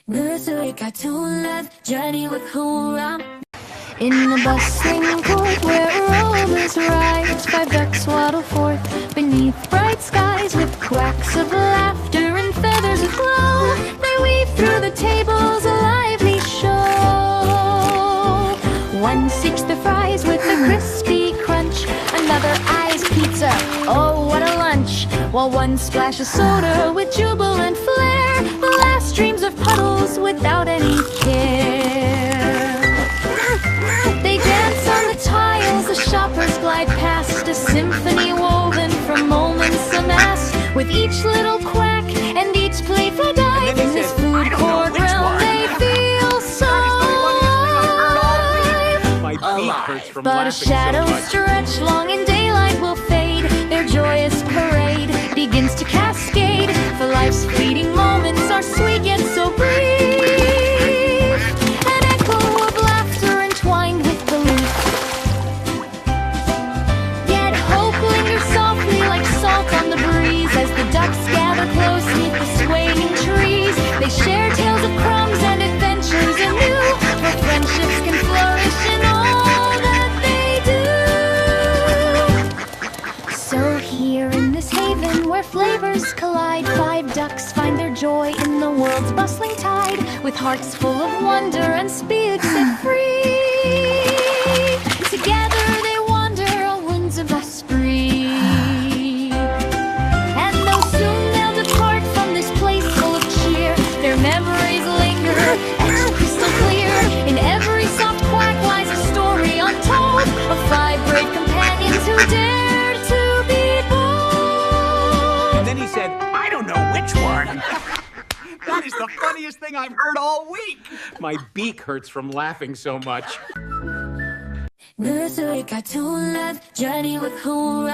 Nursery cartoon love journey with who In the bustling court where aromas rise, 5 ducks waddle forth beneath bright skies. With quacks of laughter and feathers aglow, they weave through the tables a lively show. One seeks the fries with a crispy crunch, another eyes pizza, oh what a lunch. While one splashes soda with jubilant flair, the last dreams of puddles without any care. They dance on the tiles, the shoppers glide past, a symphony woven from moments amassed. With each little quack and each playful dive in this food court realm, they feel so alive. But a shadow stretch long in daylight will fade, their joyous parade begins to cascade. For life's fleeting moments are sweet yet so brief, an echo of laughter entwined with belief. Yet hope lingers softly like salt on the breeze as the ducks gather close neath the swaying trees. They share tales of crumbs and adventures anew, where friendships can flourish in all that they do. So here in this haven where flavors collide, 5 ducks find their joy in the world's bustling tide. With hearts full of wonder and spirits set free, together they wander on winds of a spree. And though soon they'll depart from this place full of cheer, their memories linger, etched crystal clear. In every soft quack lies a story untold of 5 brave companions who dared to be bold. And then he said, I don't know which one. That is the funniest thing I've heard all week. My beak hurts from laughing so much. Nursery cartoon love journey with who